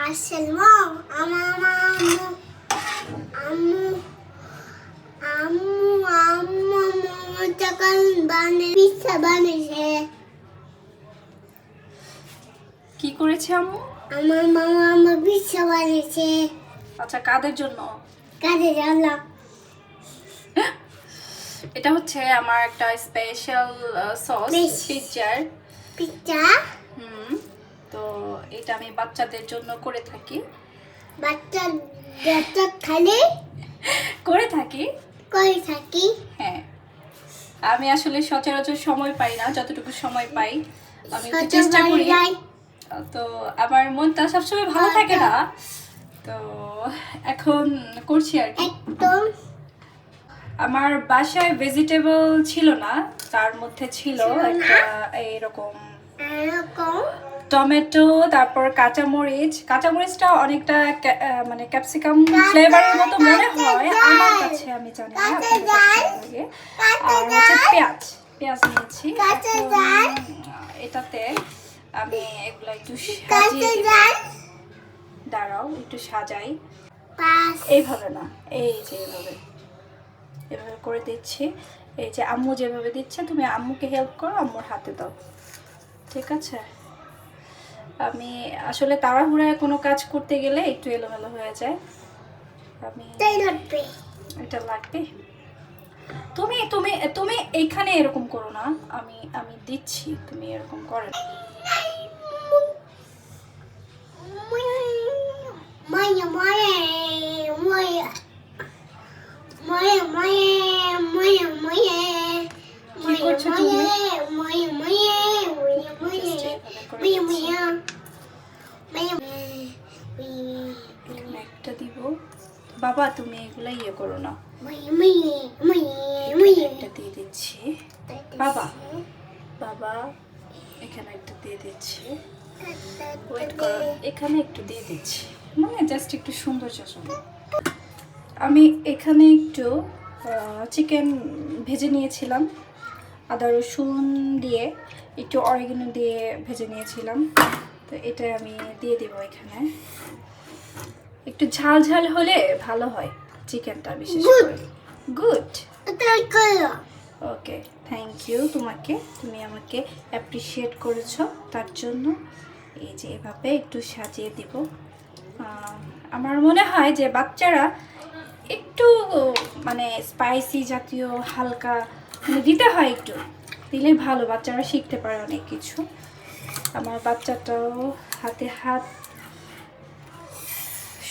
আসলে আম্মু আম্মু আম্মু তখন পিঠা বানিয়েছে। কি করেছে আম্মু? আমার মামা আমার পিঠা বানিয়েছে। আচ্ছা, কাদের জন্য? কাজে জানলাম এটা হচ্ছে আমার একটা স্পেশাল সস পিৎজার পিঠা। তো এটা আমি বাচ্চাদের জন্য করে থাকি। বাচ্চা খালি করে থাকি। হ্যাঁ, আমি আসলে সচরাচর সময় পাই না, যতটুকু সময় পাই আমি একটু চেষ্টা করি। তো আমার মনটা সবসময় ভালো থাকে না, তো এখন করছি আর কি। একদম আমার বাসায় ভেজিটেবল ছিল না, তার মধ্যে ছিল একটা এইরকম টমেটো, তারপর কাঁচামরিচটা অনেকটা মানে ক্যাপসিকাম ফ্লেভারের মতো মনে হয় আমার কাছে, আমি জানি না আপনাদের কাছে কেমন লাগে। আর হচ্ছে পেঁয়াজ নিয়েছি। এটাতে আমি এগুলো একটু সাজিয়ে দিব। দাঁড়াও একটু সাজাই, এইভাবে না, এই যে এভাবে করে দিচ্ছি। এই যে আম্মু যেভাবে দিচ্ছে, তুমি আম্মুকে হেল্প করো, আম্মুর হাতে দাও, ঠিক আছে? আমি আসলে তাড়াহুড়ায় কোনো কাজ করতে গেলে একটু এলোমেলো হয়ে যায়। এটা লাগবে। তুমি তুমি তুমি এইখানে এরকম করো না, আমি দিচ্ছি, তুমি এরকম করো না। কি করছো তুমি? একটা দিব বাবা, তুমি এগুলা ইয়ে করো না। একটা দিয়ে দিচ্ছি বাবা, এখানে একটা দিয়ে দিচ্ছি। ওয়েট করো, এখানে একটু দিয়ে দিচ্ছি, মানে জাস্ট একটু সৌন্দর্য জন্য। আমি এখানে একটু চিকেন ভেজে নিয়েছিলাম, আদা রসুন দিয়ে, একটু অরিগানো দিয়ে ভেজে নিয়েছিলাম। তো এটা আমি দিয়ে দেবো এখানে। একটু ঝাল ঝাল হলে ভালো হয় চিকেনটা, বিশেষ করে। গুড, ওকে, থ্যাংক ইউ তোমাকে, তুমি আমাকে অ্যাপ্রিসিয়েট করেছো তার জন্য। এই যে এভাবে একটু সাজিয়ে দিব। আমার মনে হয় যে বাচ্চারা একটু মানে স্পাইসি জাতীয় হালকা মানে দিতে হয়, একটু দিলে ভালো, বাচ্চারা শিখতে পারে অনেক কিছু। আমার বাচ্চাটাও হাতে হাত,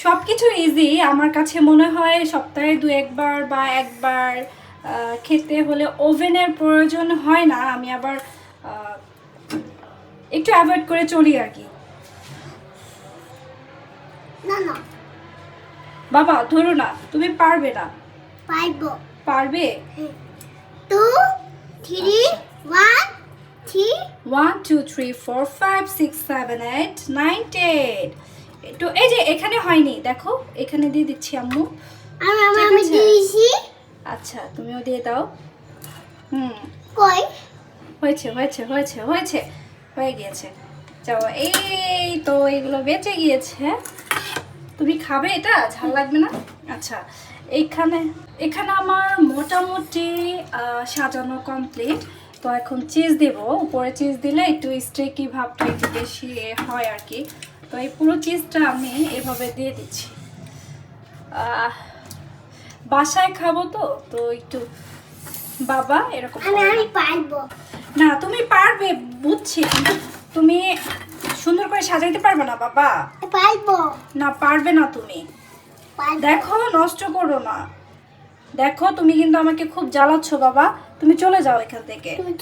সব কিছু ইজি। আমার কাছে মনে হয় সপ্তাহে 2-1 বার বা একবার খেতে হলে ওভেনের প্রয়োজন হয় না। আমি আবার একটু অ্যাভয়েড করে চলি আর কি। বাবা ধরো না, তুমি পারবে না? পারবে। 2 3 1 3 1 2 3 4 5 6 7 8 9 10। একটু এই যে এখানে হয়নি, দেখো এখানে দিয়ে দিচ্ছি আম্মু। আমি দিয়েছি। আচ্ছা, তুমিও দিয়ে দাও। কই হয়েছে হয়েছে হয়েছে হয়েছে, হয়ে গিয়েছে। যাও, এই তো এগুলো বেঁচে গিয়েছে। তুমি খাবে এটা? ঝাল লাগবে না? আচ্ছা, এখানে আমার মোটামুটি সাজানো কমপ্লিট। তো এখন চিজ দেব, উপরে চিজ দিলে একটু স্টেকি ভাবটা একটু বেশি হয় আর কি। তো এই পুরো চিজটা আমি এভাবে দিয়ে দিচ্ছি। বাসায় খাবো তো একটু বাবা এরকম আমি পারবো না। তুমি পারবে বুঝছি, কিন্তু তুমি সুন্দর করে সাজাইতে পারবে না বাবা। পারবো না, পারবে না তুমি। দেখো, নষ্ট করো না। দেখো, তুমি কিন্তু আমাকে খুব জ্বালাচ্ছ বাবা। তুমি চলে যাও এখান থেকে। তুমি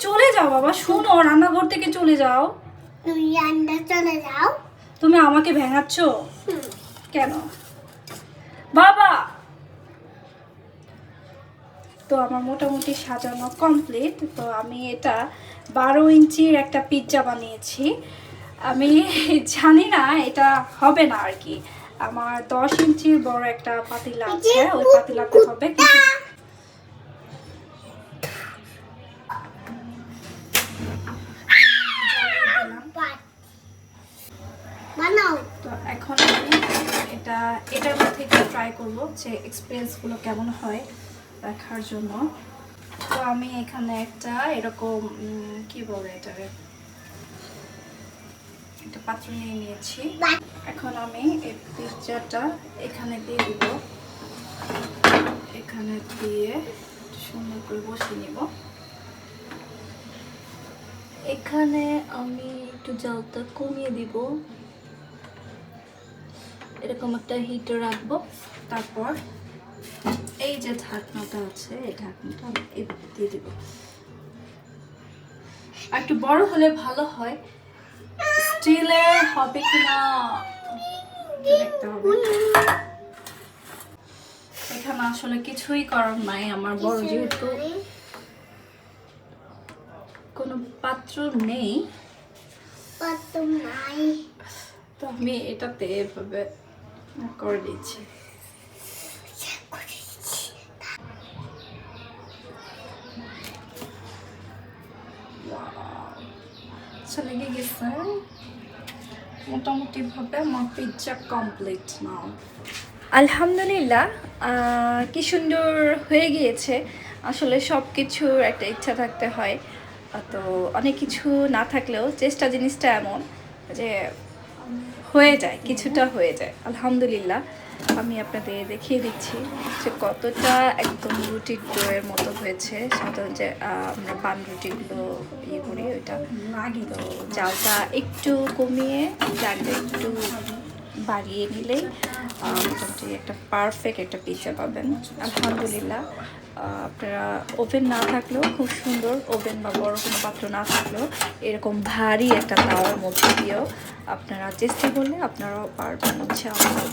চলে যাও বাবা, শুনো, রান্নাঘর থেকে চলে যাও। চলে যাও। তুমি আমাকে ভেঙাচ্ছ কেন বাবা? তো আমার মোটামুটি সাজানো কমপ্লিট। তো আমি এটা 12 ইঞ্চির একটা পিৎজা বানিয়েছি। আমি জানি না এটা হবে না আর কি। আমার 10 ইঞ্চির বড় একটা পাতিলা আছে, ওই পাতিলাতে হবে। এটার মধ্যে একটু ট্রাই করবো যে এক্সপিরিয়েন্সগুলো কেমন হয় দেখার জন্য। তো আমি এখানে একটা এরকম কি বলে এটারে একটা পাত্র নিয়ে নিয়েছি। এখন আমি এই পিৎজাটা এখানে দিয়ে দিব, এখানে দিয়ে সুন্দর করে বসিয়ে নিব। এখানে আমি একটু জালটা কমিয়ে দিব, এরকম একটা হিটার রাখবো। তারপর এই যে ঢাকনাটা আছে এই ঢাকনাটা আমি এভাবে দিয়ে দিব। আর একটু বড় হলে ভালো হয়, স্টিলের হবে কিনা দেখতে হবে। এখানে আসলে কিছুই করার নাই, আমার বড় যেহেতু কোনো পাত্র নেই তো আমি এটাতে এভাবে করে দিচ্ছি। লেগে গেছে মোটামুটি ভাবে আমার পিৎজা কমপ্লিট নাও। আলহামদুলিল্লাহ, কি সুন্দর হয়ে গিয়েছে। আসলে সব কিছুর একটা ইচ্ছা থাকতে হয়, তো অনেক কিছু না থাকলেও চেষ্টা জিনিসটা এমন যে হয়ে যায়, কিছুটা হয়ে যায়। আলহামদুলিল্লাহ, আমি আপনাদের দেখিয়ে দিচ্ছি যে কতটা একদম রুটির ডোয়ের মতো হয়েছে। সাধারণ যে আমরা পান রুটিগুলো ইয়ে করি ওইটা, তো জালটা একটু কমিয়ে জালটা একটু বাড়িয়ে নিলেই মোটামুটি একটা পারফেক্ট একটা পিৎজা পাবেন। আলহামদুলিল্লাহ, আপনারা ওভেন না থাকলেও খুব সুন্দর, ওভেন বা বড় কোনো পাত্র না থাকলেও এরকম ভারী একটা তাওয়ার মধ্যে দিয়েও আপনারা চেষ্টা করলে আপনারাও পারবেন ইনশাআল্লাহ।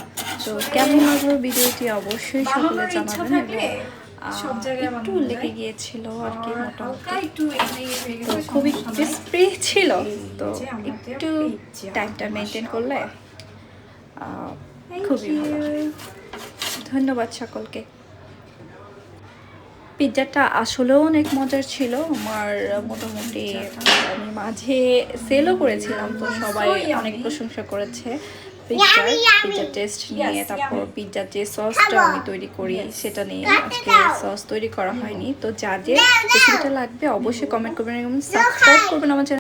তো কেমন লাগলো ভিডিওটি অবশ্যই সকলে জানাবেন। একটু লেগে গিয়েছিল আর কি, মোটামুটি তো খুবই ক্রিস্পি ছিল, তো একটু টাইমটা মেনটেন করলে খুবই ভালো হয়। ধন্যবাদ সকলকে। পিৎজাটা আসলেও অনেক মজার ছিল। আমার মোটামুটি আমি মাঝে সেলও করেছিলাম, তো সবাই অনেক প্রশংসা করেছে পিৎজার টেস্ট নিয়ে। তারপর পিৎজার যে সসটা আমি তৈরি করি সেটা নিয়ে। আজকে সস তৈরি করা হয়নি, তো যার যে রেসিপিটা লাগবে অবশ্যই কমেন্ট করবেন এবং সাবস্ক্রাইব করবেন আমার চ্যানেল।